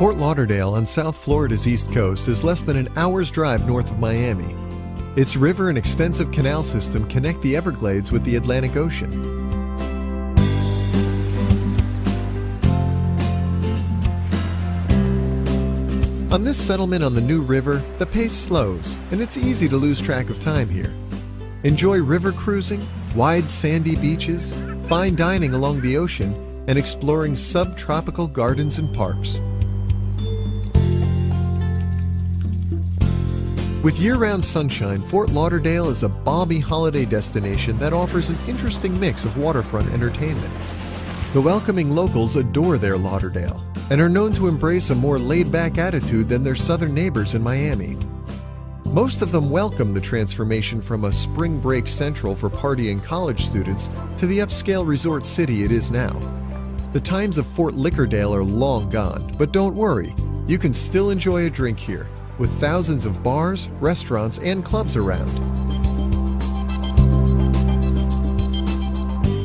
Fort Lauderdale on South Florida's east coast is less than an hour's drive north of Miami. Its river and extensive canal system connect the Everglades with the Atlantic Ocean. On this settlement on the New River, the pace slows, and it's easy to lose track of time here. Enjoy river cruising, wide sandy beaches, fine dining along the ocean, and exploring subtropical gardens and parks. With year-round sunshine, Fort Lauderdale is a balmy holiday destination that offers an interesting mix of waterfront entertainment. The welcoming locals adore their Lauderdale and are known to embrace a more laid-back attitude than their southern neighbors in Miami. Most of them welcome the transformation from a spring break central for partying college students to the upscale resort city it is now. The times of Fort Lickerdale are long gone, but don't worry, you can still enjoy a drink here, with thousands of bars, restaurants, and clubs around.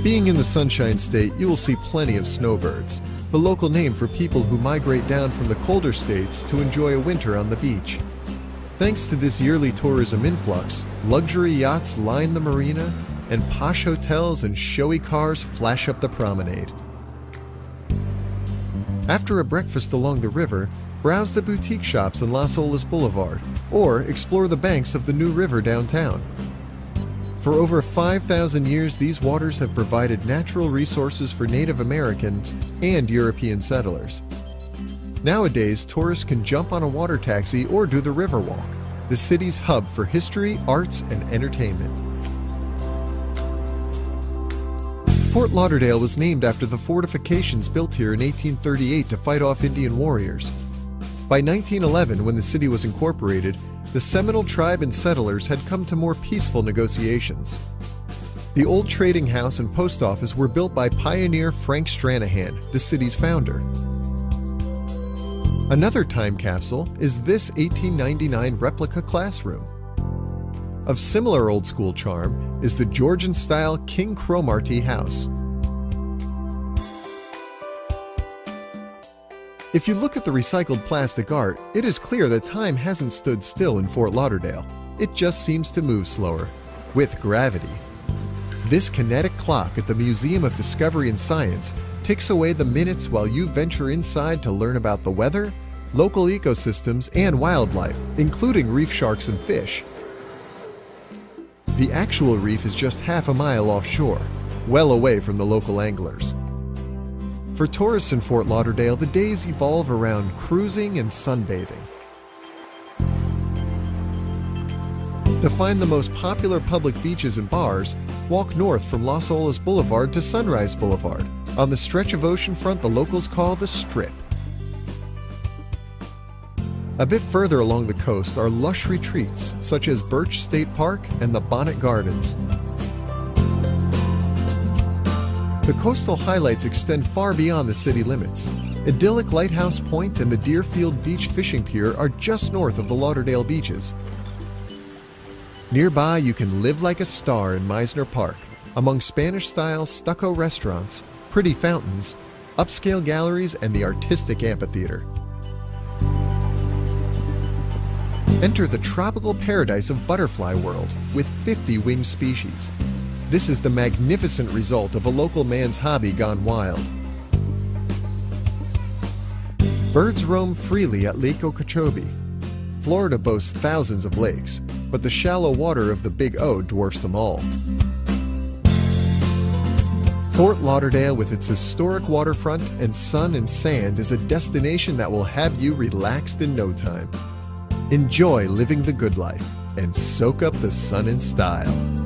Being in the Sunshine State, you will see plenty of snowbirds, the local name for people who migrate down from the colder states to enjoy a winter on the beach. Thanks to this yearly tourism influx, luxury yachts line the marina, and posh hotels and showy cars flash up the promenade. After a breakfast along the river, browse the boutique shops in Las Olas Boulevard, or explore the banks of the New River downtown. For over 5,000 years, these waters have provided natural resources for Native Americans and European settlers. Nowadays, tourists can jump on a water taxi or do the Riverwalk, the city's hub for history, arts, and entertainment. Fort Lauderdale was named after the fortifications built here in 1838 to fight off Indian warriors. By 1911, when the city was incorporated, the Seminole tribe and settlers had come to more peaceful negotiations. The old trading house and post office were built by pioneer Frank Stranahan, the city's founder. Another time capsule is this 1899 replica classroom. Of similar old-school charm is the Georgian-style King Cromarty house. If you look at the recycled plastic art, it is clear that time hasn't stood still in Fort Lauderdale. It just seems to move slower, with gravity. This kinetic clock at the Museum of Discovery and Science ticks away the minutes while you venture inside to learn about the weather, local ecosystems, and wildlife, including reef sharks and fish. The actual reef is just half a mile offshore, well away from the local anglers. For tourists in Fort Lauderdale, the days evolve around cruising and sunbathing. To find the most popular public beaches and bars, walk north from Las Olas Boulevard to Sunrise Boulevard, on the stretch of oceanfront the locals call the Strip. A bit further along the coast are lush retreats, such as Birch State Park and the Bonnet Gardens. The coastal highlights extend far beyond the city limits. Idyllic Lighthouse Point and the Deerfield Beach Fishing Pier are just north of the Lauderdale beaches. Nearby, you can live like a star in Meisner Park, among Spanish-style stucco restaurants, pretty fountains, upscale galleries, and the artistic amphitheater. Enter the tropical paradise of Butterfly World with 50 winged species. This is the magnificent result of a local man's hobby gone wild. Birds roam freely at Lake Okeechobee. Florida boasts thousands of lakes, but the shallow water of the Big O dwarfs them all. Fort Lauderdale, with its historic waterfront and sun and sand, is a destination that will have you relaxed in no time. Enjoy living the good life and soak up the sun in style.